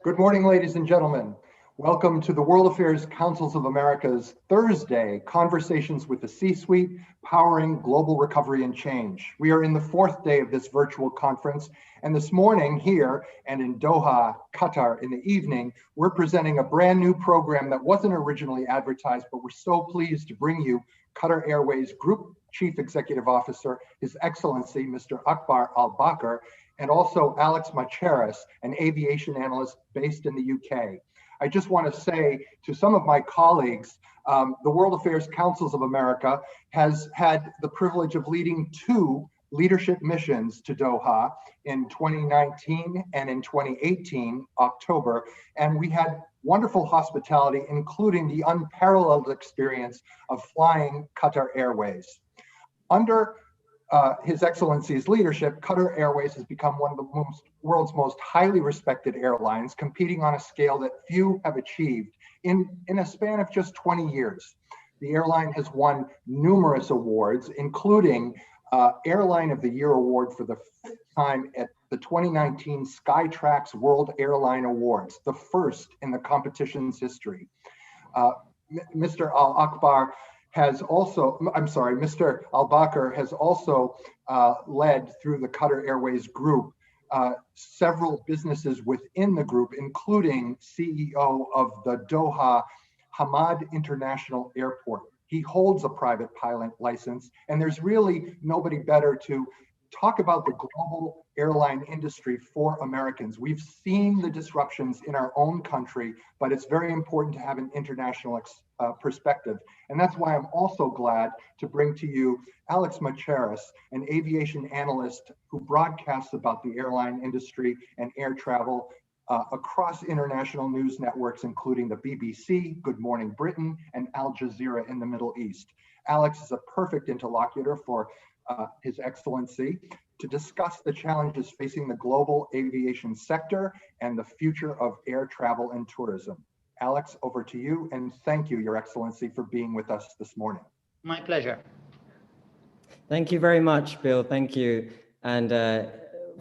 Good morning, ladies and gentlemen. Welcome to the World Affairs Councils of America's Thursday Conversations with the C-Suite, Powering Global Recovery and Change. We are in the fourth day of this virtual conference, and this morning here and in Doha, Qatar in the evening, we're presenting a brand new program that wasn't originally advertised, but we're so pleased to bring you Qatar Airways Group Chief Executive Officer, His Excellency, Mr. Akbar Al Baker, and also Alex Macheras, an aviation analyst based in the UK. I just want to say to some of my colleagues, the World Affairs Councils of America has had the privilege of leading two leadership missions to Doha in 2019 and in 2018, October, and we had wonderful hospitality, including the unparalleled experience of flying Qatar Airways. Under His Excellency's leadership, Qatar Airways has become one of the world's most highly respected airlines, competing on a scale that few have achieved in a span of just 20 years. The airline has won numerous awards, including Airline of the Year award for the fifth time at the 2019 Skytrax World Airline Awards, the first in the competition's history. Mr. Mr. Al Baker has also led through the Qatar Airways Group several businesses within the group, including CEO of the Doha Hamad International Airport. He holds a private pilot license, and there's really nobody better to talk about the global airline industry for Americans. We've seen the disruptions in our own country, but it's very important to have an international perspective. And that's why I'm also glad to bring to you Alex Macheras, an aviation analyst who broadcasts about the airline industry and air travel across international news networks, including the BBC, Good Morning Britain, and Al Jazeera in the Middle East. Alex is a perfect interlocutor for His Excellency to discuss the challenges facing the global aviation sector and the future of air travel and tourism. Alex, over to you, and thank you, Your Excellency, for being with us this morning. My pleasure. Thank you very much, Bill. Thank you, and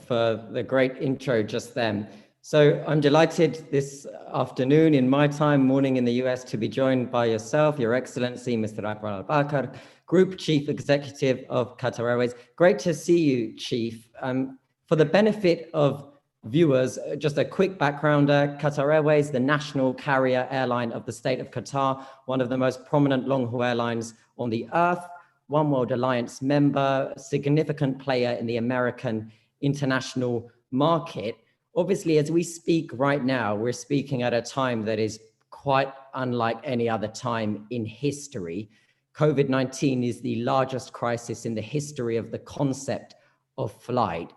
for the great intro just then. So I'm delighted this afternoon in my time, morning in the US, to be joined by yourself, Your Excellency, Mr. Akbar Al Baker, Group Chief Executive of Qatar Airways. Great to see you, Chief. For the benefit of viewers, just a quick backgrounder. Qatar Airways, the national carrier airline of the state of Qatar, one of the most prominent long-haul airlines on the earth, One World Alliance member, significant player in the American international market. Obviously, as we speak right now, we're speaking at a time that is quite unlike any other time in history. COVID-19 is the largest crisis in the history of the concept of flight.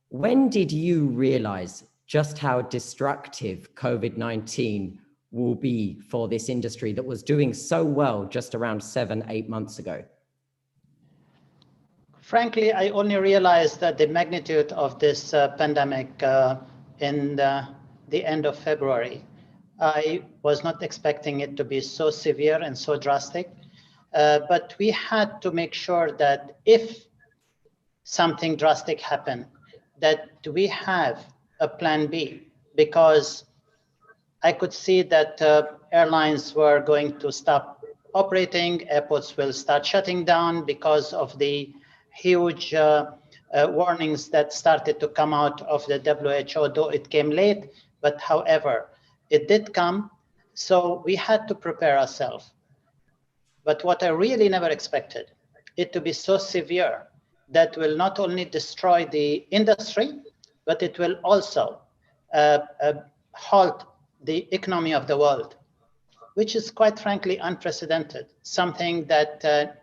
When did you realize just how destructive COVID-19 will be for this industry that was doing so well just around 7-8 months ago? Frankly, I only realized that the magnitude of this pandemic in the end of February. I was not expecting it to be so severe and so drastic, but we had to make sure that if something drastic happened, that we have a plan B, because I could see that airlines were going to stop operating, airports will start shutting down because of the huge warnings that started to come out of the WHO, though it came late, but however, it did come, so we had to prepare ourselves. But what I really never expected, it to be so severe that will not only destroy the industry, but it will also halt the economy of the world, which is quite frankly unprecedented, something that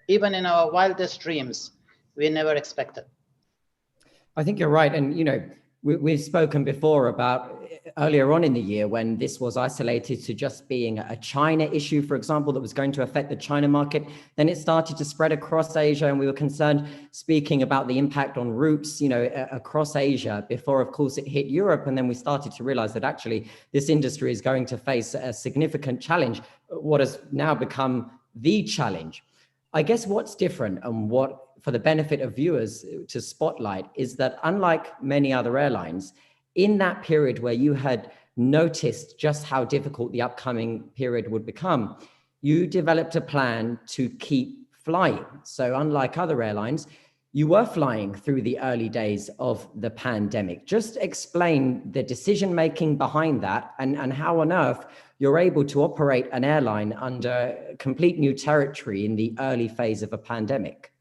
even in our wildest dreams, we never expected. I think you're right. And, you know, we've spoken before about earlier on in the year when this was isolated to just being a China issue, for example, that was going to affect the China market. Then it started to spread across Asia, and we were concerned speaking about the impact on routes, you know, across Asia before, of course, it hit Europe. And then we started to realize that actually this industry is going to face a significant challenge, what has now become the challenge. I guess what's different and what, for the benefit of viewers to spotlight, is that unlike many other airlines, in that period where you had noticed just how difficult the upcoming period would become, you developed a plan to keep flying. So unlike other airlines, you were flying through the early days of the pandemic. Just explain the decision-making behind that and how on earth you're able to operate an airline under complete new territory in the early phase of a pandemic.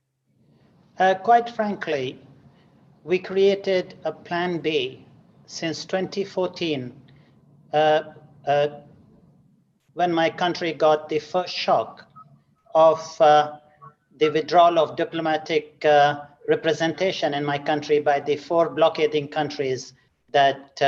Quite frankly, we created a plan B since 2014, when my country got the first shock of the withdrawal of diplomatic representation in my country by the 4 blockading countries that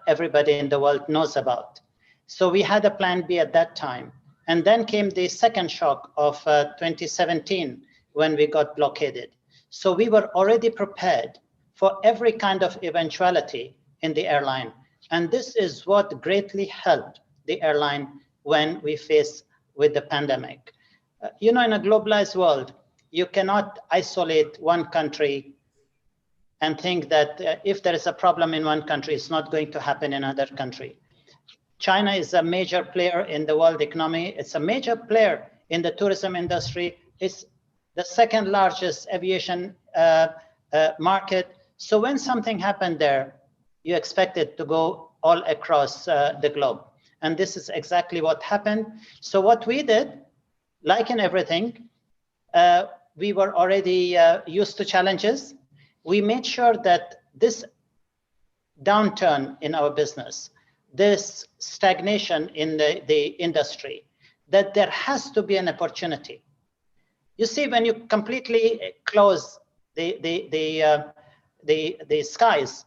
everybody in the world knows about. So we had a plan B at that time. And then came the second shock of 2017 when we got blockaded. So we were already prepared for every kind of eventuality in the airline. And this is what greatly helped the airline when we faced with the pandemic. In a globalized world, you cannot isolate one country and think that if there is a problem in one country, it's not going to happen in another country. China is a major player in the world economy. It's a major player in the tourism industry. It's the second largest aviation market. So when something happened there, you expect it to go all across the globe. And this is exactly what happened. So what we did, like in everything, we were already used to challenges. We made sure that this downturn in our business, this stagnation in the industry, that there has to be an opportunity. You see, when you completely close the skies,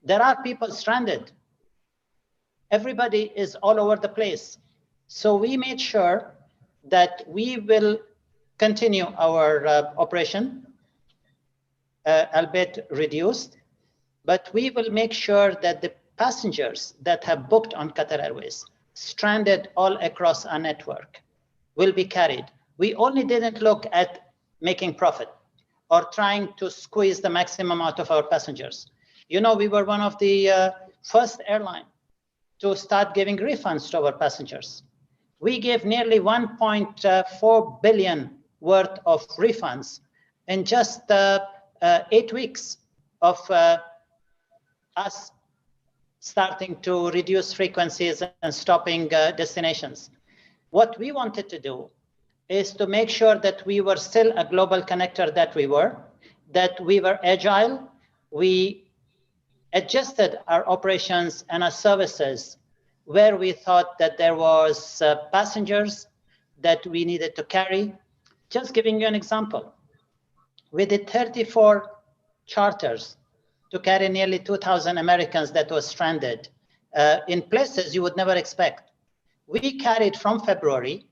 there are people stranded. Everybody is all over the place. So we made sure that we will continue our operation, albeit reduced, but we will make sure that the passengers that have booked on Qatar Airways, stranded all across our network, will be carried. We only didn't look at making profit or trying to squeeze the maximum out of our passengers. We were one of the first airline to start giving refunds to our passengers. We gave nearly 1.4 billion worth of refunds in just 8 weeks of us starting to reduce frequencies and stopping destinations. What we wanted to do is to make sure that we were still a global connector that we were agile. We adjusted our operations and our services where we thought that there was passengers that we needed to carry. Just giving you an example, we did 34 charters to carry nearly 2,000 Americans that were stranded in places you would never expect. We carried from February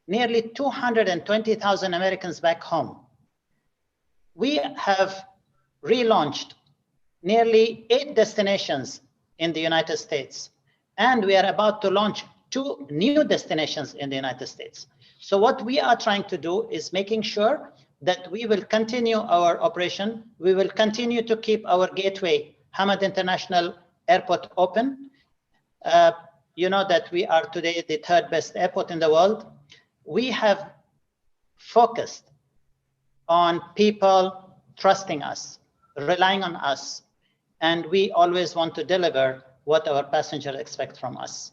nearly 220,000 Americans back home. We have relaunched nearly 8 destinations in the United States, and we are about to launch 2 new destinations in the United States. So what we are trying to do is making sure that we will continue our operation. We will continue to keep our gateway, Hamad International Airport, open. You know that we are today the 3rd best airport in the world. We have focused on people trusting us, relying on us, and we always want to deliver what our passengers expect from us.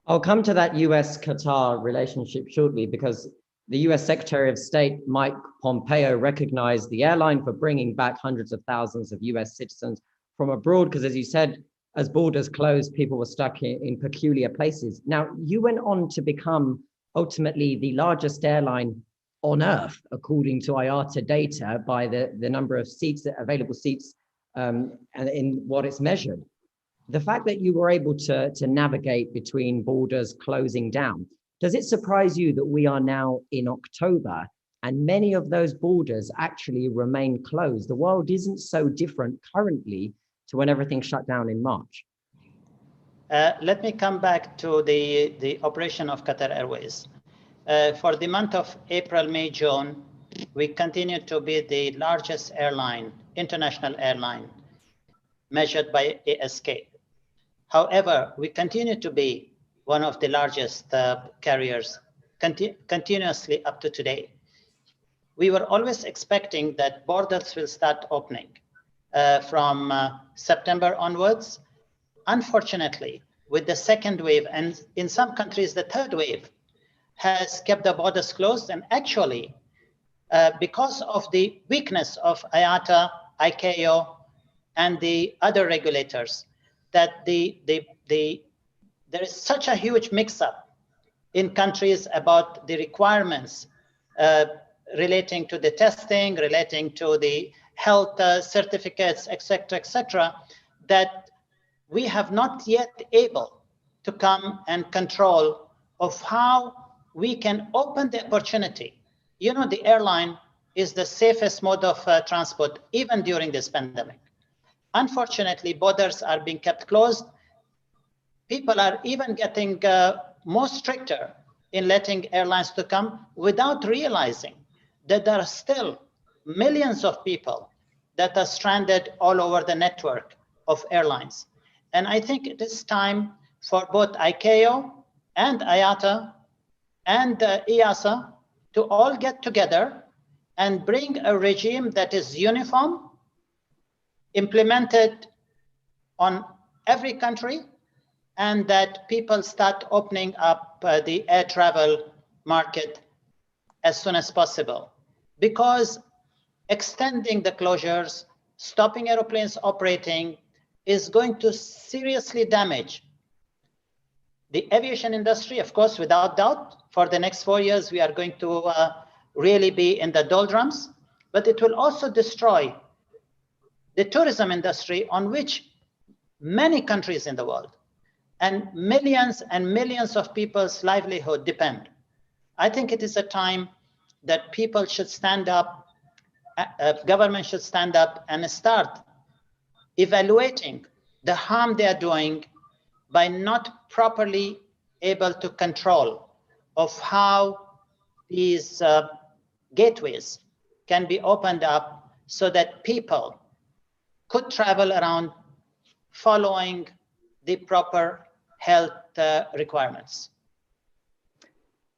I'll come to that US-Qatar relationship shortly, because the US Secretary of State, Mike Pompeo, recognized the airline for bringing back hundreds of thousands of US citizens from abroad, because as you said, as borders closed, people were stuck in peculiar places. Now, you went on to become ultimately the largest airline on earth, according to IATA data, by the number of seats, available seats, and in what it's measured. The fact that you were able to navigate between borders closing down, does it surprise you that we are now in October and many of those borders actually remain closed? The world isn't so different currently to when everything shut down in March. Let me come back to the operation of Qatar Airways. For the month of April, May, June, we continue to be the largest airline, international airline, measured by ASK. However, we continue to be one of the largest carriers continuously up to today. We were always expecting that borders will start opening from September onwards. Unfortunately, with the second wave, and in some countries, the third wave, has kept the borders closed. And actually, because of the weakness of IATA, ICAO, and the other regulators, that there is such a huge mix-up in countries about the requirements relating to the testing, relating to the health certificates, etc., that we have not yet able to come and control of how we can open the opportunity. You know, the airline is the safest mode of transport, even during this pandemic. Unfortunately, borders are being kept closed. People are even getting more stricter in letting airlines to come without realizing that there are still millions of people that are stranded all over the network of airlines. And I think it is time for both ICAO and IATA and EASA to all get together and bring a regime that is uniform, implemented on every country, and that people start opening up the air travel market as soon as possible. Because extending the closures, stopping airplanes operating, is going to seriously damage the aviation industry. Of course, without doubt, for the next 4 years, we are going to really be in the doldrums, but it will also destroy the tourism industry, on which many countries in the world and millions of people's livelihood depend. I think it is a time that people should stand up, government should stand up and start evaluating the harm they are doing by not properly able to control of how these gateways can be opened up so that people could travel around following the proper health requirements.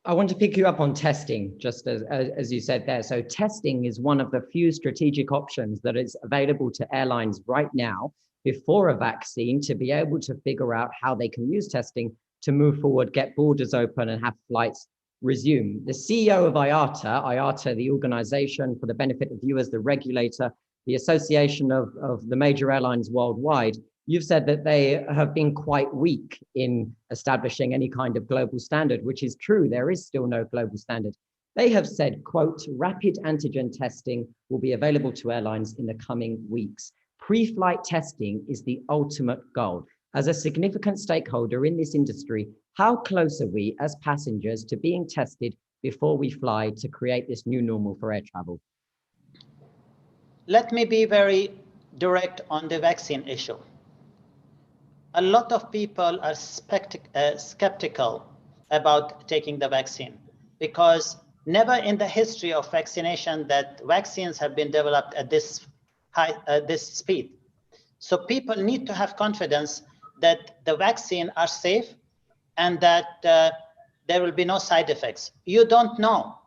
I want to pick you up on testing, just as you said there. So testing is one of the few strategic options that is available to airlines right now before a vaccine, to be able to figure out how they can use testing to move forward, get borders open, and have flights resume. The CEO of IATA, the organization for the benefit of you as the regulator, the association of the major airlines worldwide, you've said that they have been quite weak in establishing any kind of global standard, which is true. There is still no global standard. They have said, quote, rapid antigen testing will be available to airlines in the coming weeks. Pre-flight testing is the ultimate goal. As a significant stakeholder in this industry, how close are we as passengers to being tested before we fly to create this new normal for air travel? Let me be very direct on the vaccine issue. A lot of people are skeptical about taking the vaccine, because never in the history of vaccination that vaccines have been developed at this speed. So people need to have confidence that the vaccine are safe and that there will be no side effects. You don't know.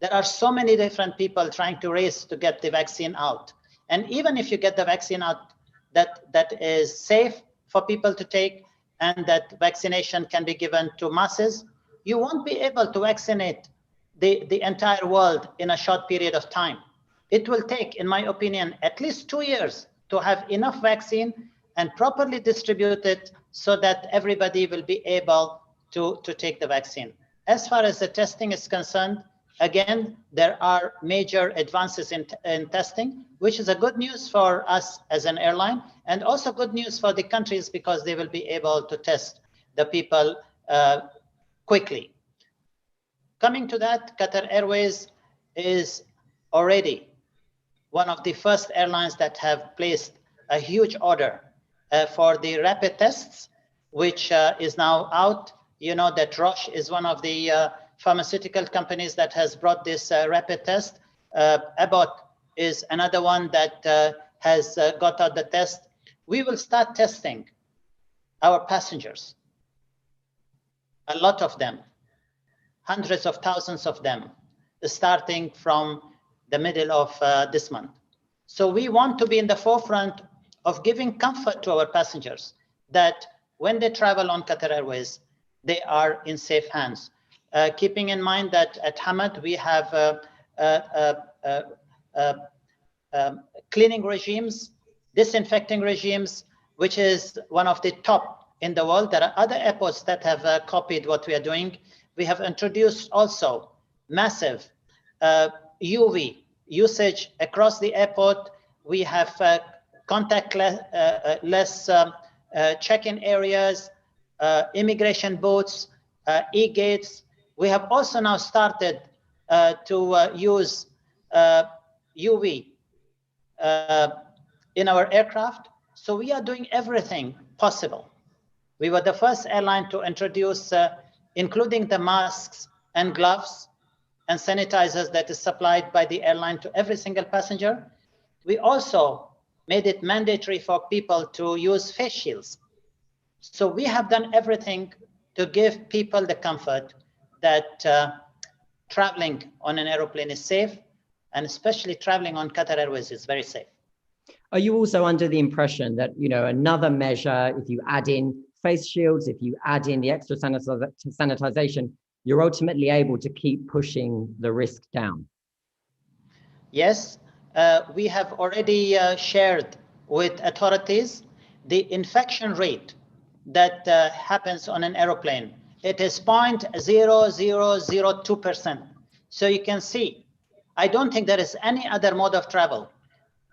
There are so many different people trying to race to get the vaccine out. And even if you get the vaccine out that is safe for people to take and that vaccination can be given to masses, you won't be able to vaccinate the entire world in a short period of time. It will take, in my opinion, at least 2 years to have enough vaccine and properly distribute it so that everybody will be able to take the vaccine. As far as the testing is concerned, again, there are major advances in testing, which is a good news for us as an airline, and also good news for the countries, because they will be able to test the people quickly. Coming to that, Qatar Airways is already one of the first airlines that have placed a huge order for the rapid tests, which is now out. You know that Roche is one of the pharmaceutical companies that has brought this rapid test. Abbott is another one that has got out the test. we will start testing our passengers, a lot of them, hundreds of thousands of them, starting from the middle of this month. So we want to be in the forefront of giving comfort to our passengers that when they travel on Qatar Airways, they are in safe hands. Keeping in mind that at Hamad, we have cleaning regimes, disinfecting regimes, which is one of the top in the world. There are other airports that have copied what we are doing. We have introduced also massive UV usage across the airport. We have contactless check-in areas, immigration booths, e-gates. We have also now started to use UV in our aircraft. So we are doing everything possible. We were the first airline to introduce, including the masks and gloves and sanitizers that is supplied by the airline to every single passenger. We also made it mandatory for people to use face shields. So we have done everything to give people the comfort that traveling on an aeroplane is safe, and especially traveling on Qatar Airways is very safe. Are you also under the impression that, you know, another measure, if you add in face shields, if you add in the extra sanitization, you're ultimately able to keep pushing the risk down? Yes, we have already shared with authorities the infection rate that happens on an aeroplane. It is 0.0002%. So you can see, I don't think there is any other mode of travel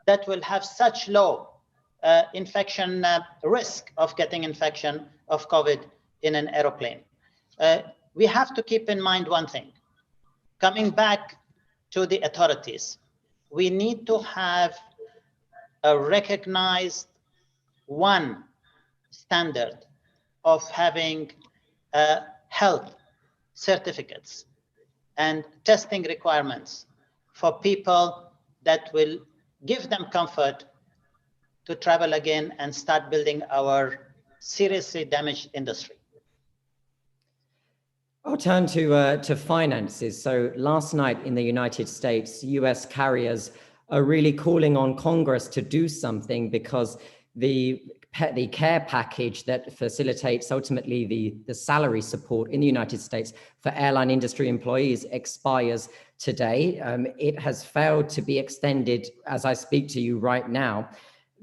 that will have such low infection risk of getting infection of COVID in an aeroplane. We have to keep in mind one thing. Coming back to the authorities, we need to have a recognized one standard of having health certificates and testing requirements for people that will give them comfort to travel again and start building our seriously damaged industry. I'll turn to finances. So last night in the United States, US carriers are really calling on Congress to do something because the care package that facilitates ultimately the salary support in the United States for airline industry employees expires today. It has failed to be extended as I speak to you right now.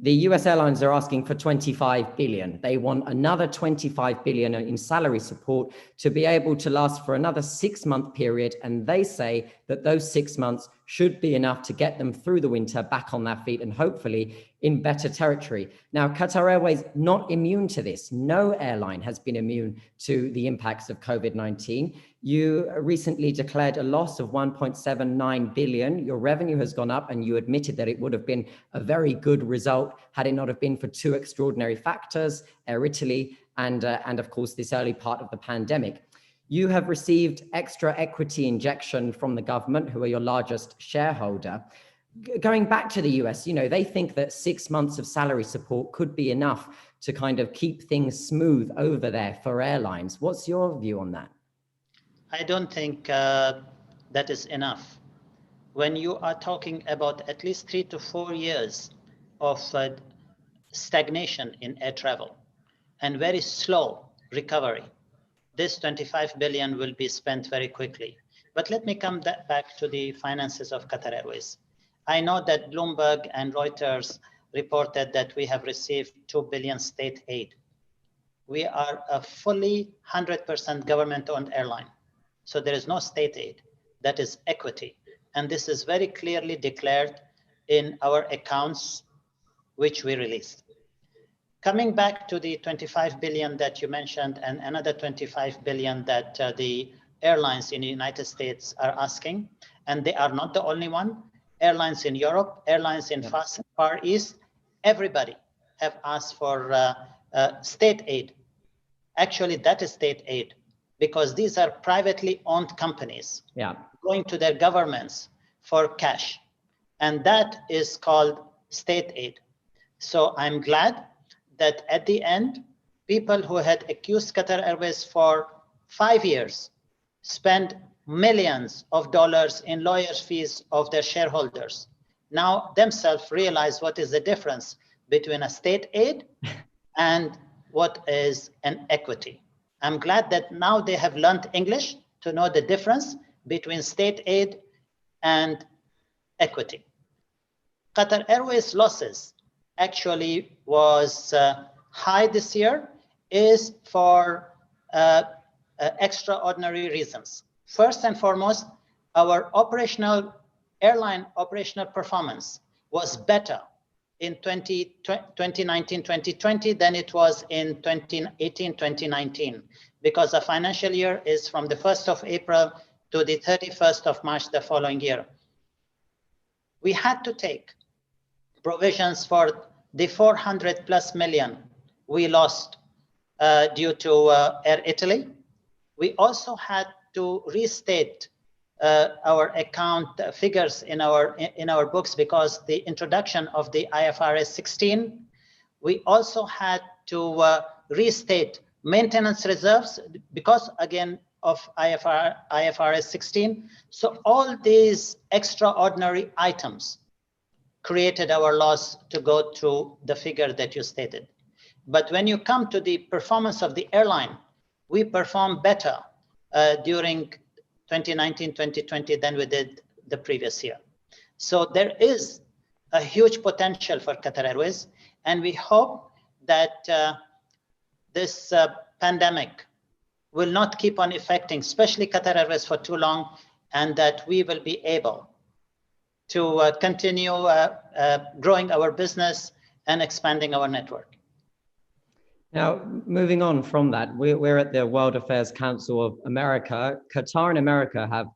The US airlines are asking for 25 billion. They want another 25 billion in salary support to be able to last for another 6-month period. And they say that those 6 months should be enough to get them through the winter back on their feet and hopefully in better territory. Now, Qatar Airways not immune to this. No airline has been immune to the impacts of COVID-19. You recently declared a loss of 1.79 billion. Your revenue has gone up and you admitted that it would have been a very good result had it not have been for two extraordinary factors, Air Italy and of course, this early part of the pandemic. You have received extra equity injection from the government, who are your largest shareholder. Going back to the US, you know, they think that 6 months of salary support could be enough to kind of keep things smooth over there for airlines. What's your view on that? I don't think that is enough. When you are talking about at least 3 to 4 years of stagnation in air travel and very slow recovery, this 25 billion will be spent very quickly. But let me come back to the finances of Qatar Airways. I know that Bloomberg and Reuters reported that we have received 2 billion state aid. We are a fully 100% government-owned airline. So there is no state aid, that is equity. And this is very clearly declared in our accounts, which we released. Coming back to the 25 billion that you mentioned and another 25 billion that the airlines in the United States are asking, and they are not the only one. Airlines in Europe, airlines in Far East, everybody have asked for state aid. Actually, that is state aid because these are privately owned companies going to their governments for cash. And that is called state aid. So I'm glad that at the end, people who had accused Qatar Airways for 5 years spent millions of dollars in lawyers' fees of their shareholders. Now themselves realize what is the difference between a state aid and what is an equity. I'm glad that now they have learned English to know the difference between state aid and equity. Qatar Airways losses actually was high this year is for extraordinary reasons. First and foremost, our airline operational performance was better in 2019-2020 than it was in 2018-2019, because the financial year is from the 1st of April to the 31st of March the following year. We had to take provisions for the 400+ million we lost due to Air Italy. We also had to restate our account figures in our books because the introduction of the IFRS 16. We also had to restate maintenance reserves because, again, of IFRS 16. So all these extraordinary items created our loss to go to the figure that you stated. But when you come to the performance of the airline, we performed better during 2019-2020 than we did the previous year. So there is a huge potential for Qatar Airways, and we hope that this pandemic will not keep on affecting, especially Qatar Airways, for too long, and that we will be able to continue growing our business and expanding our network. Now, moving on from that, we're at the World Affairs Council of America. Qatar and America have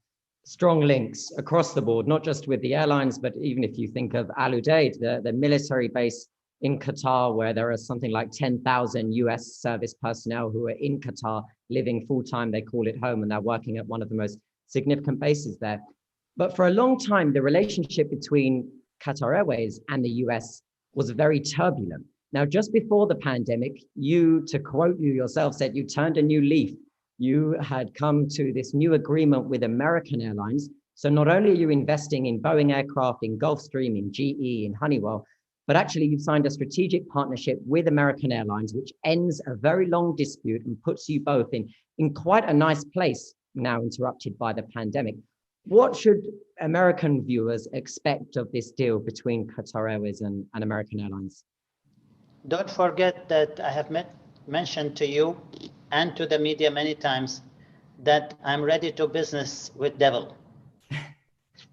strong links across the board, not just with the airlines, but even if you think of Al Udeid, the military base in Qatar, where there are something like 10,000 US service personnel who are in Qatar living full-time, they call it home, and they're working at one of the most significant bases there. But for a long time, the relationship between Qatar Airways and the US was very turbulent. Now, just before the pandemic, you, to quote you yourself, said you turned a new leaf. You had come to this new agreement with American Airlines. So not only are you investing in Boeing aircraft, in Gulfstream, in GE, in Honeywell, but actually you've signed a strategic partnership with American Airlines, which ends a very long dispute and puts you both in quite a nice place now, interrupted by the pandemic. What should American viewers expect of this deal between Qatar Airways and American Airlines? Don't forget that I have mentioned to you and to the media many times that I'm ready to business with devil.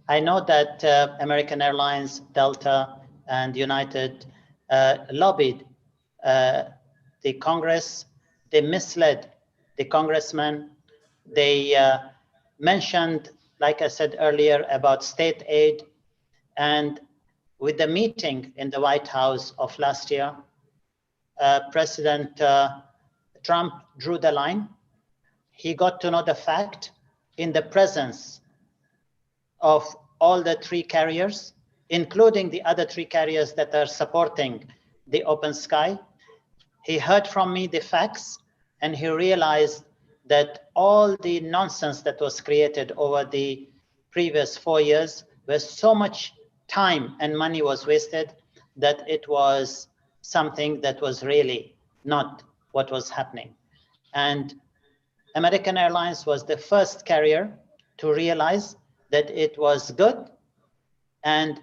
I know that American Airlines, Delta, and United lobbied the Congress. They misled the congressman. They mentioned, like I said earlier, about state aid. And with the meeting in the White House of last year, President Trump drew the line. He got to know the fact in the presence of all the three carriers, including the other three carriers that are supporting the open sky. He heard from me the facts, and he realized that all the nonsense that was created over the previous 4 years, where so much time and money was wasted, that it was something that was really not what was happening. And American Airlines was the first carrier to realize that it was good and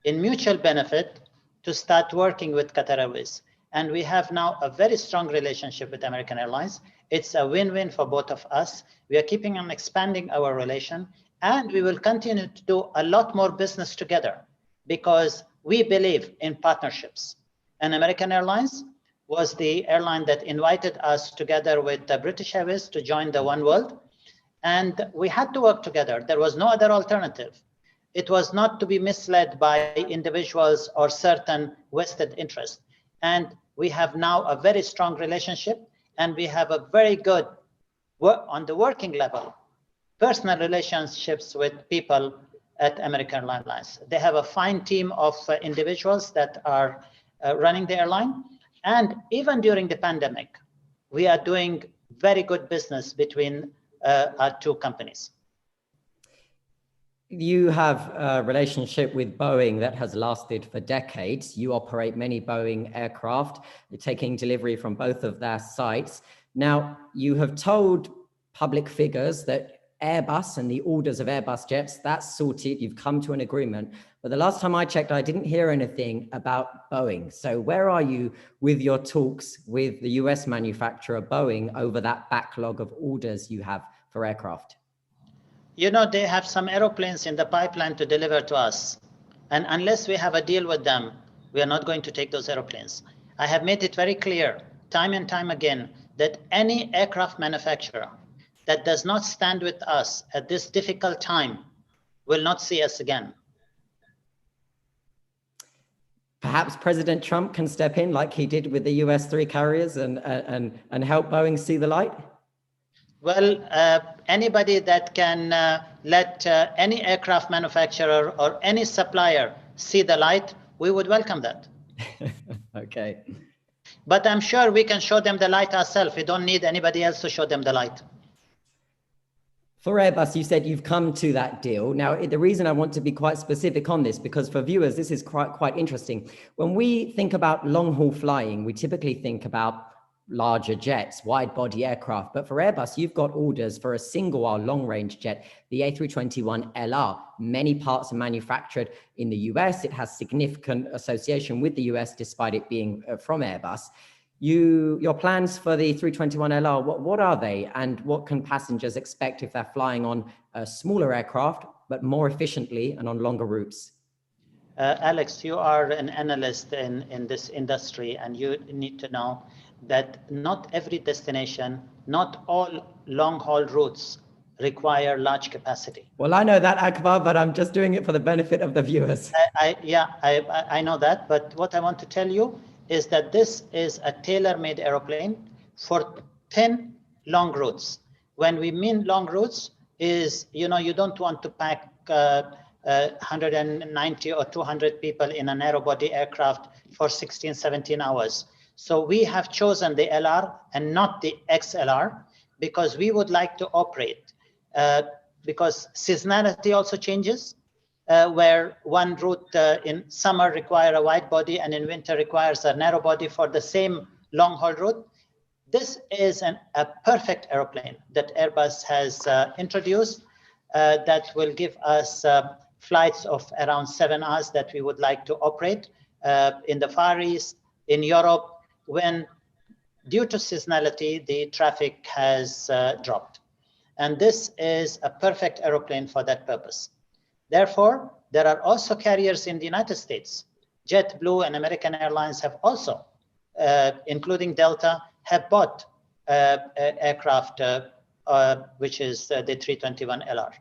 in mutual benefit to start working with Qatar Airways. And we have now a very strong relationship with American Airlines. It's a win-win for both of us. We are keeping on expanding our relation, and we will continue to do a lot more business together because we believe in partnerships. And American Airlines was the airline that invited us together with the British Airways to join the One World. And we had to work together. There was no other alternative. It was not to be misled by individuals or certain vested interests. And we have now a very strong relationship, and we have a very good on the working level, personal relationships with people at American Airlines. They have a fine team of individuals that are running the airline, And even during the pandemic, we are doing very good business between our two companies. You have a relationship with Boeing that has lasted for decades. You operate many Boeing aircraft. You're taking delivery from both of their sites. Now, you have told public figures that Airbus and the orders of Airbus jets, that's sorted. You've come to an agreement. But the last time I checked, I didn't hear anything about Boeing. So where are you with your talks with the US manufacturer Boeing over that backlog of orders you have for aircraft? You know, they have some aeroplanes in the pipeline to deliver to us. And unless we have a deal with them, we are not going to take those aeroplanes. I have made it very clear time and time again that any aircraft manufacturer that does not stand with us at this difficult time will not see us again. Perhaps President Trump can step in like he did with the US 3 carriers and help Boeing see the light? Well, anybody that can let any aircraft manufacturer or any supplier see the light, we would welcome that. Okay. But I'm sure we can show them the light ourselves. We don't need anybody else to show them the light. For Airbus, you said you've come to that deal. Now, the reason I want to be quite specific on this, because for viewers, this is quite interesting. When we think about long-haul flying, we typically think about larger jets, wide-body aircraft. But for Airbus, you've got orders for a single-aisle long-range jet, the A321LR. Many parts are manufactured in the US. It has significant association with the US, despite it being from Airbus. Your plans for the 321LR, what are they? And what can passengers expect if they're flying on a smaller aircraft, but more efficiently and on longer routes? Alex, you are an analyst in this industry, and you need to know that not every destination, not all long-haul routes require large capacity. Well, I know that, Akbar, but I'm just doing it for the benefit of the viewers. I know that, but what I want to tell you is that this is a tailor-made aeroplane for 10 long routes. When we mean long routes is, you don't want to pack 190 or 200 people in a narrow-body aircraft for 16, 17 hours. So we have chosen the LR and not the XLR because we would like to operate, because seasonality also changes, where one route in summer requires a wide body and in winter requires a narrow body for the same long haul route. This is a perfect airplane that Airbus has introduced that will give us flights of around 7 hours that we would like to operate in the Far East, in Europe, when due to seasonality, the traffic has dropped. And this is a perfect aeroplane for that purpose. Therefore, there are also carriers in the United States. JetBlue and American Airlines have also, including Delta, have bought aircraft, which is the 321LR.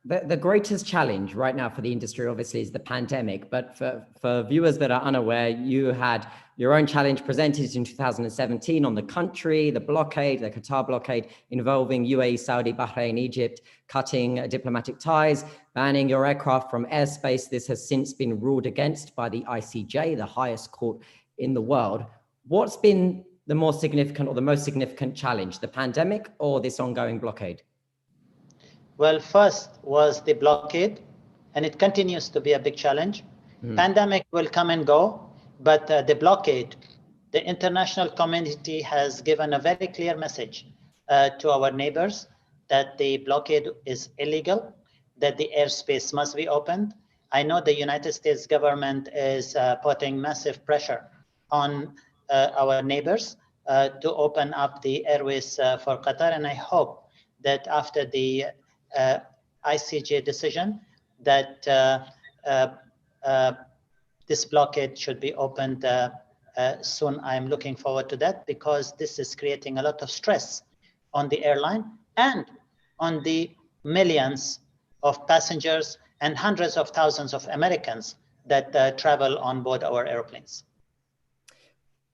The greatest challenge right now for the industry, obviously, is the pandemic. But for viewers that are unaware, you had your own challenge presented in 2017 on the country, the blockade, the Qatar blockade, involving UAE, Saudi, Bahrain, Egypt, cutting diplomatic ties, banning your aircraft from airspace. This has since been ruled against by the ICJ, the highest court in the world. What's been the more significant or the most significant challenge, the pandemic or this ongoing blockade? Well, first was the blockade, and it continues to be a big challenge. Pandemic will come and go, but the blockade, the international community has given a very clear message to our neighbors that the blockade is illegal, that the airspace must be opened. I know the United States government is putting massive pressure on our neighbors to open up the airways for Qatar, and I hope that after the ICJ decision that this blockade should be opened soon. I'm looking forward to that because this is creating a lot of stress on the airline and on the millions of passengers and hundreds of thousands of Americans that travel on board our airplanes.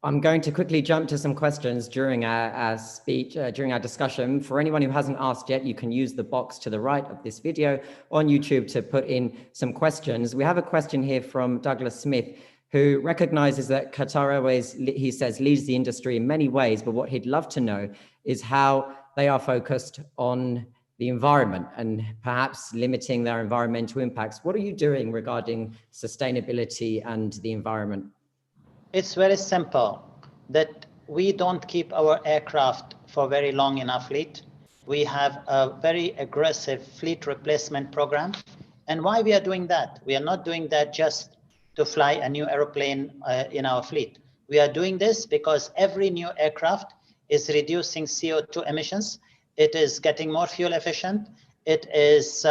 I'm going to quickly jump to some questions during our speech, during our discussion. For anyone who hasn't asked yet, you can use the box to the right of this video on YouTube to put in some questions. We have a question here from Douglas Smith, who recognizes that Qatar Airways, he says, leads the industry in many ways, but what he'd love to know is how they are focused on the environment and perhaps limiting their environmental impacts. What are you doing regarding sustainability and the environment? It's very simple, that we don't keep our aircraft for very long in our fleet. We have a very aggressive fleet replacement program. And why we are doing that? We are not doing that just to fly a new airplane in our fleet. We are doing this because every new aircraft is reducing CO2 emissions. It is getting more fuel efficient. It is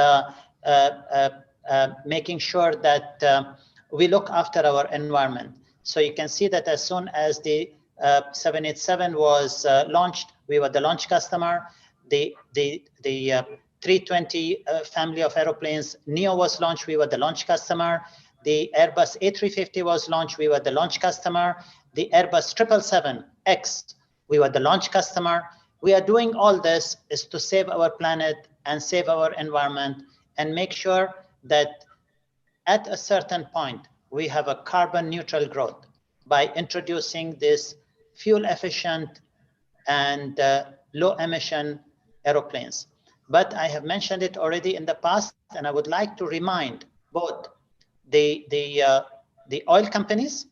making sure that we look after our environment. So you can see that as soon as the 787 was launched, we were the launch customer. The 320 family of aeroplanes, Neo was launched, we were the launch customer. The Airbus A350 was launched, we were the launch customer. The Airbus 777X, we were the launch customer. We are doing all this is to save our planet and save our environment and make sure that at a certain point, we have a carbon neutral growth by introducing this fuel efficient and low emission aeroplanes. But I have mentioned it already in the past, and I would like to remind both the oil companies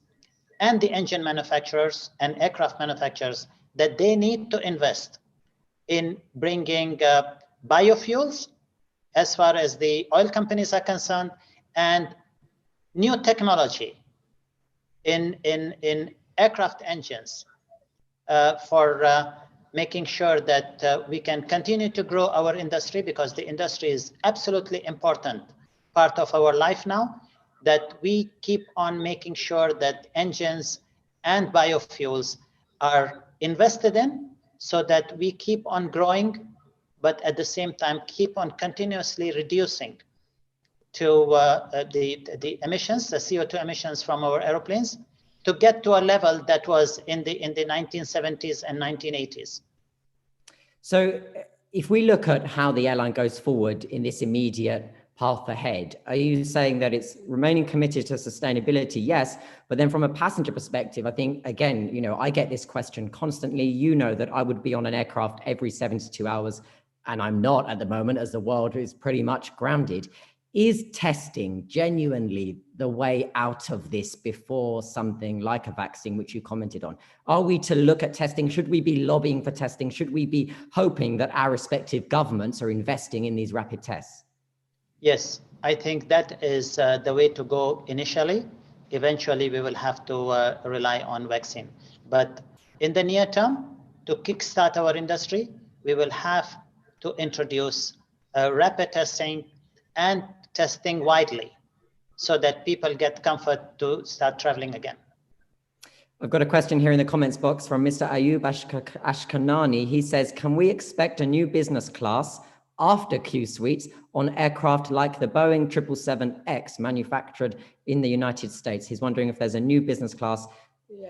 and the engine manufacturers and aircraft manufacturers that they need to invest in bringing biofuels as far as the oil companies are concerned, and new technology in aircraft engines for making sure that we can continue to grow our industry, because the industry is absolutely important part of our life now, that we keep on making sure that engines and biofuels are invested in so that we keep on growing, but at the same time keep on continuously reducing to the emissions, the CO2 emissions from our airplanes, to get to a level that was in the 1970s and 1980s. So if we look at how the airline goes forward in this immediate path ahead, are you saying that it's remaining committed to sustainability? Yes, but then from a passenger perspective, I think, again, you know, I get this question constantly. You know that I would be on an aircraft every 72 hours, and I'm not at the moment, as the world is pretty much grounded. Is testing genuinely the way out of this before something like a vaccine, which you commented on? Are we to look at testing? Should we be lobbying for testing? Should we be hoping that our respective governments are investing in these rapid tests? Yes, I think that is the way to go initially. Eventually, we will have to rely on vaccine. But in the near term, to kickstart our industry, we will have to introduce rapid testing and testing widely so that people get comfort to start traveling again. I've got a question here in the comments box from Mr. Ayub Ashkanani. He says, can we expect a new business class after Q suites on aircraft like the Boeing 777X manufactured in the United States? He's wondering if there's a new business class,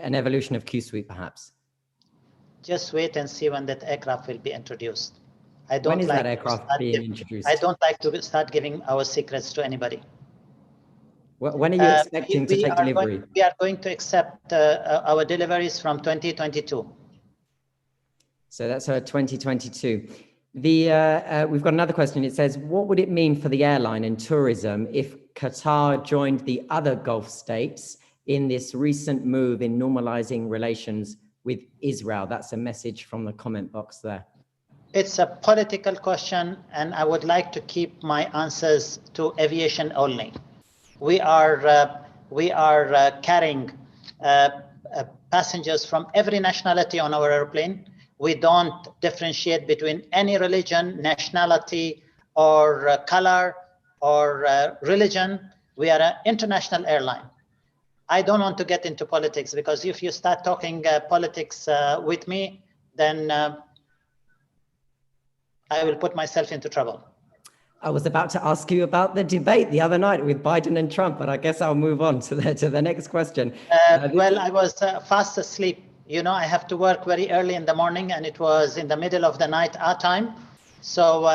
an evolution of Q suite perhaps. Just wait and see when that aircraft will be introduced. When is that aircraft being introduced? I don't like to start giving our secrets to anybody. When are you expecting to take delivery? We are going to accept our deliveries from 2022. So that's 2022. We've got another question. It says, what would it mean for the airline and tourism if Qatar joined the other Gulf states in this recent move in normalizing relations with Israel? That's a message from the comment box there. It's a political question, and I would like to keep my answers to aviation only. We are carrying passengers from every nationality on our airplane. We don't differentiate between any religion, nationality, or color, or religion. We are an international airline. I don't want to get into politics, because if you start talking politics with me, then I will put myself into trouble. I was about to ask you about the debate the other night with Biden and Trump, but I guess I'll move on to the next question. Well, I was fast asleep. You know, I have to work very early in the morning, and it was in the middle of the night our time. So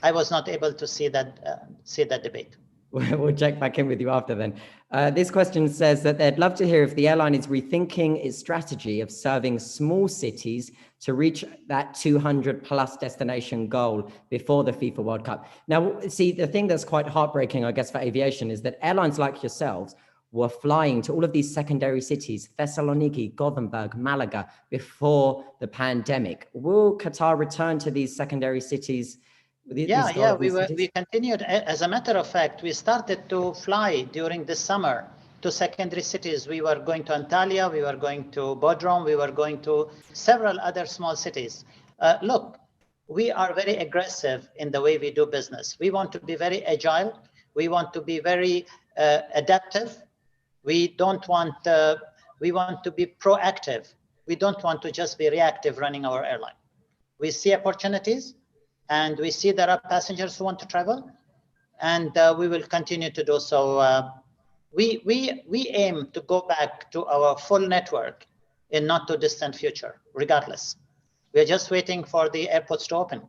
I was not able to see that debate. We'll check back in with you after then. This question says that they'd love to hear if the airline is rethinking its strategy of serving small cities to reach that 200 plus destination goal before the FIFA World Cup. Now, see, the thing that's quite heartbreaking, I guess, for aviation is that airlines like yourselves were flying to all of these secondary cities, Thessaloniki, Gothenburg, Malaga, before the pandemic. Will Qatar return to these secondary cities? We continued. As a matter of fact, we started to fly during the summer to secondary cities. We were going to Antalya, we were going to Bodrum, we were going to several other small cities. Look, we are very aggressive in the way we do business. We want to be very agile. We want to be very adaptive. We want to be proactive. We don't want to just be reactive running our airline. We see opportunities, and we see there are passengers who want to travel, and we will continue to do so. We aim to go back to our full network in not too distant future, regardless. We're just waiting for the airports to open.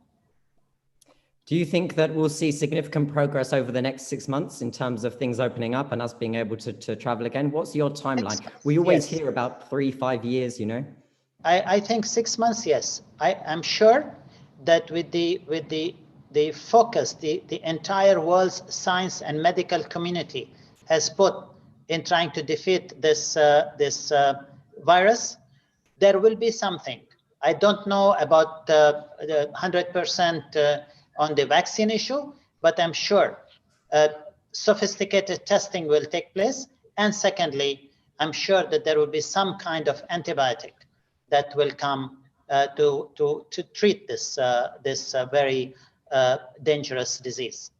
Do you think that we'll see significant progress over the next 6 months in terms of things opening up and us being able to travel again? What's your timeline? We always hear about 3-5 years, you know? I think 6 months, yes. I am sure that with the focus, the entire world's science and medical community has put in trying to defeat this virus, there will be something. I don't know about the 100% on the vaccine issue, but I'm sure sophisticated testing will take place. And secondly, I'm sure that there will be some kind of antibiotic that will come to treat this very dangerous disease.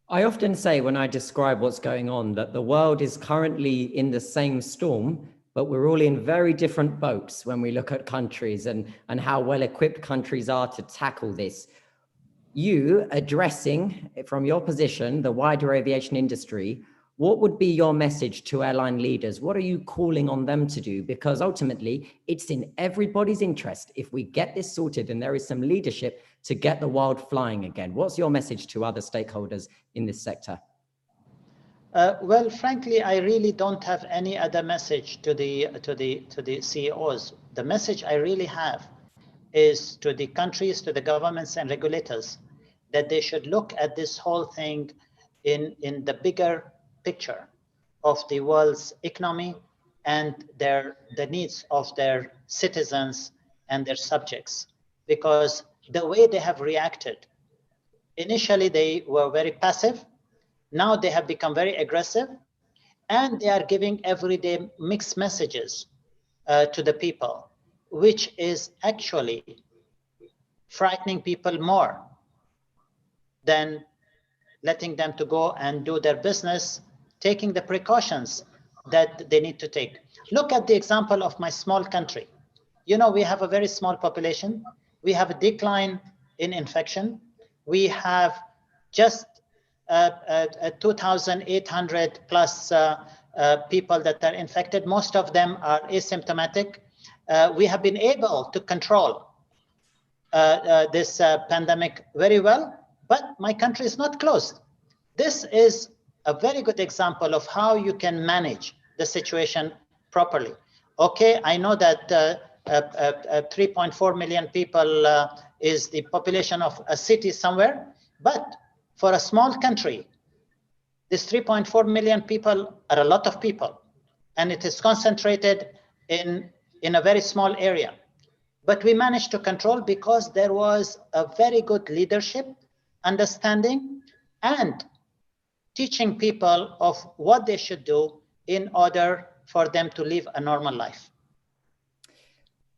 I often say when I describe what's going on that the world is currently in the same storm, but we're all in very different boats when we look at countries and how well equipped countries are to tackle this. You addressing from your position, the wider aviation industry, what would be your message to airline leaders? What are you calling on them to do? Because ultimately it's in everybody's interest if we get this sorted and there is some leadership to get the world flying again. What's your message to other stakeholders in this sector? Well, frankly, I really don't have any other message to the CEOs. The message I really have is to the countries, to the governments and regulators, that they should look at this whole thing in the bigger picture of the world's economy and the needs of their citizens and their subjects. Because the way they have reacted, initially they were very passive, now they have become very aggressive, and they are giving everyday mixed messages to the people, which is actually frightening people more than letting them to go and do their business, taking the precautions that they need to take. Look at the example of my small country. You know, we have a very small population. We have a decline in infection. We have just 2,800 plus people that are infected. Most of them are asymptomatic. We have been able to control this pandemic very well, but my country is not closed. This is a very good example of how you can manage the situation properly. Okay, I know that 3.4 million people is the population of a city somewhere, but for a small country, this 3.4 million people are a lot of people, and it is concentrated in a very small area. But we managed to control because there was a very good leadership, understanding, and teaching people of what they should do in order for them to live a normal life.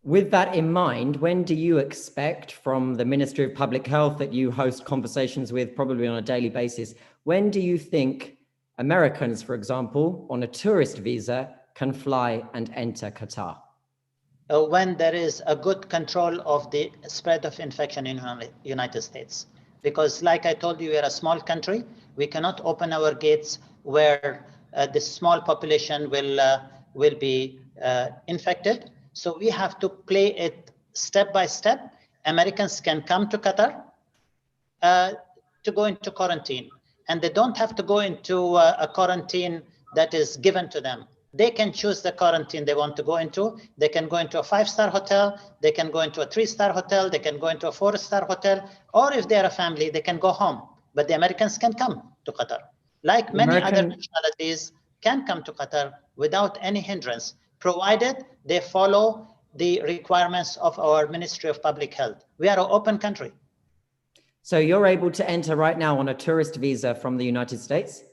With that in mind, when do you expect from the Ministry of Public Health that you host conversations with probably on a daily basis, when do you think Americans, for example, on a tourist visa can fly and enter Qatar? When there is a good control of the spread of infection in the United States. Because like I told you, we are a small country. We cannot open our gates where the small population will be infected. So we have to play it step by step. Americans can come to Qatar to go into quarantine. and they don't have to go into a quarantine that is given to them. They can choose the quarantine they want to go into. They can go into a 5-star hotel. They can go into a 3-star hotel. They can go into a 4-star hotel. Or if they're a family, they can go home. But the Americans can come to Qatar. Like many other nationalities can come to Qatar without any hindrance, provided they follow the requirements of our Ministry of Public Health. We are an open country. So you're able to enter right now on a tourist visa from the United States?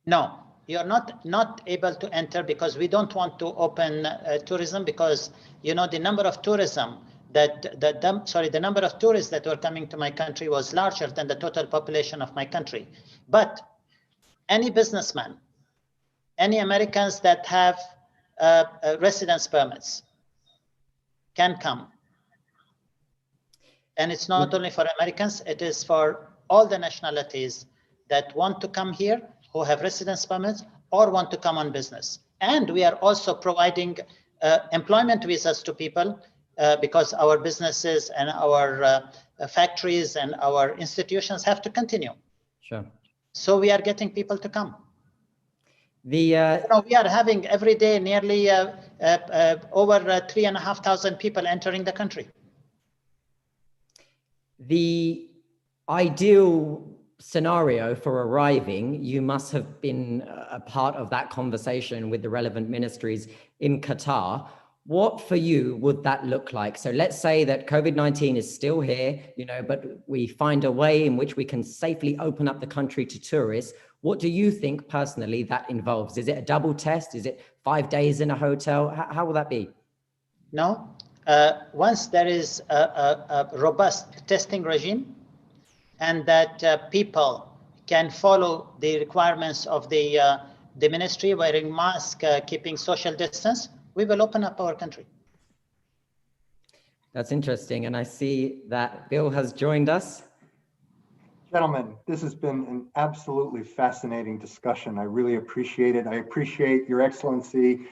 No. You're not able to enter because we don't want to open tourism, because the number of the number of tourists that were coming to my country was larger than the total population of my country. But any businessman, any Americans that have residence permits can come. And it's not only for Americans, it is for all the nationalities that want to come here, who have residence permits or want to come on business. And we are also providing employment visas to people because our businesses and our factories and our institutions have to continue. Sure. So we are getting people to come. We are having every day nearly over 3,500 people entering the country. The ideal scenario for arriving, you must have been a part of that conversation with the relevant ministries in Qatar. What for you would that look like? So let's say that COVID-19 is still here, but we find a way in which we can safely open up the country to tourists. What do you think personally that involves? Is it a double test? Is it 5 days in a hotel? How will that be? No. Once there is a robust testing regime, and that people can follow the requirements of the ministry, wearing masks, keeping social distance, we will open up our country. That's interesting. And I see that Bill has joined us. Gentlemen, this has been an absolutely fascinating discussion. I really appreciate it. I appreciate Your Excellency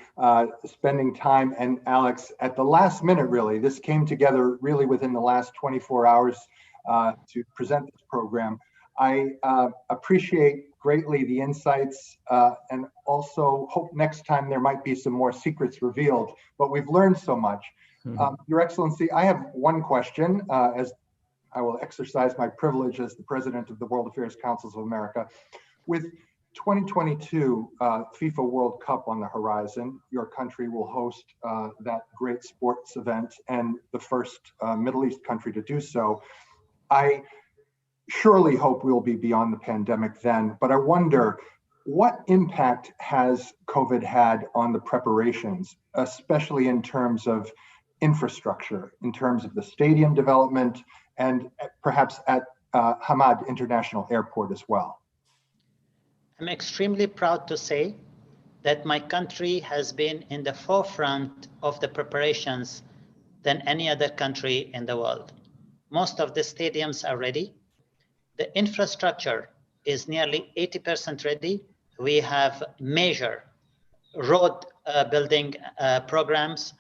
spending time. And Alex, at the last minute, really, this came together really within the last 24 hours to present this program. I appreciate greatly the insights and also hope next time there might be some more secrets revealed, but we've learned so much. Your Excellency, I have one question as I will exercise my privilege as the President of the World Affairs Councils of America. With 2022 FIFA World Cup on the horizon, your country will host that great sports event and the first Middle East country to do so. I surely hope we'll be beyond the pandemic then, but I wonder, what impact has COVID had on the preparations, especially in terms of infrastructure, in terms of the stadium development, and perhaps at Hamad International Airport as well? I'm extremely proud to say that my country has been in the forefront of the preparations than any other country in the world. Most of the stadiums are ready. The infrastructure is nearly 80% ready. We have major road building programs.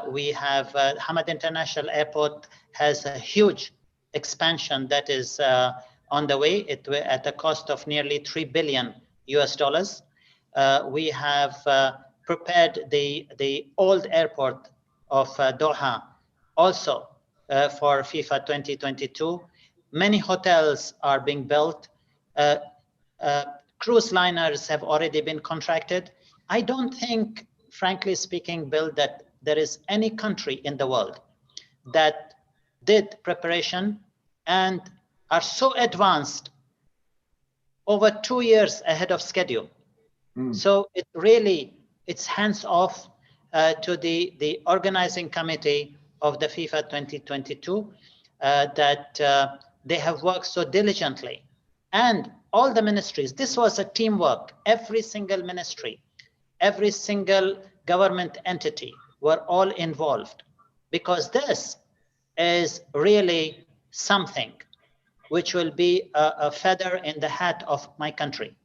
We have Hamad International Airport has a huge expansion that is on the way at a cost of nearly $3 billion US. We have prepared the old airport of Doha also for FIFA 2022. Many hotels are being built. Cruise liners have already been contracted. I don't think, frankly speaking, Bill, that there is any country in the world that did preparation and are so advanced over 2 years ahead of schedule. So it's hands off to the organizing committee of the FIFA 2022 that they have worked so diligently. And all the ministries, this was a teamwork. Every single ministry, every single government entity were all involved, because this is really something which will be a feather in the hat of my country.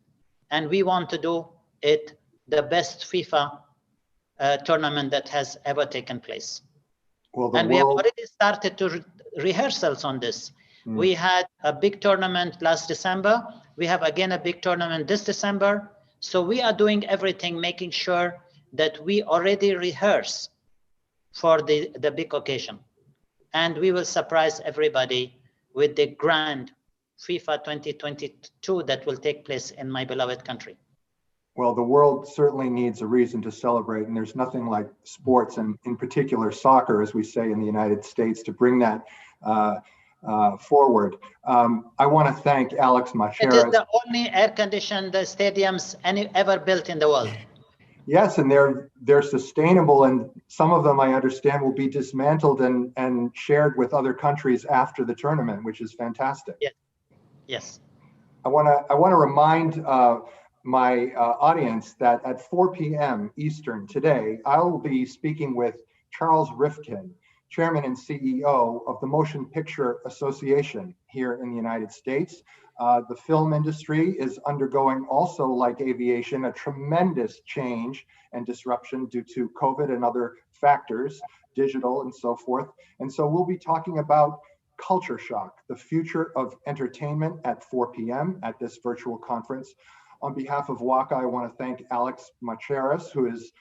And we want to do it the best FIFA tournament that has ever taken place. Well, and we have already started to rehearsals on this. We had a big tournament last December, We have again a big tournament this December. So we are doing everything, making sure that we already rehearse for the big occasion. And we will surprise everybody with the grand FIFA 2022 that will take place in my beloved country. Well, the world certainly needs a reason to celebrate, and there's nothing like sports, and in particular soccer, as we say in the United States, to bring that forward. I want to thank Alex Macheras. It is the only air-conditioned stadiums ever built in the world. Yes, and they're sustainable, and some of them, I understand, will be dismantled and shared with other countries after the tournament, which is fantastic. Yes. Yes. I want to remind my audience that at 4 p.m. Eastern today, I will be speaking with Charles Rifkin, Chairman and CEO of the Motion Picture Association here in the United States. The film industry is undergoing, also like aviation, a tremendous change and disruption due to COVID and other factors, digital and so forth. And so we'll be talking about Culture Shock, the future of entertainment at 4 p.m. at this virtual conference. On behalf of WACA, I want to thank Alex Macheras, who is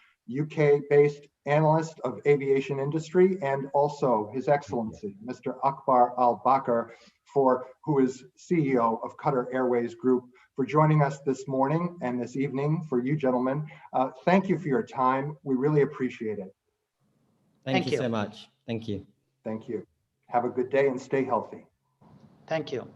UK-based analyst of aviation industry, and also His Excellency, Mr. Akbar Al Baker, who is CEO of Qatar Airways Group, for joining us this morning and this evening. For you gentlemen, thank you for your time. We really appreciate it. Thank you so much. Thank you. Thank you. Have a good day and stay healthy. Thank you.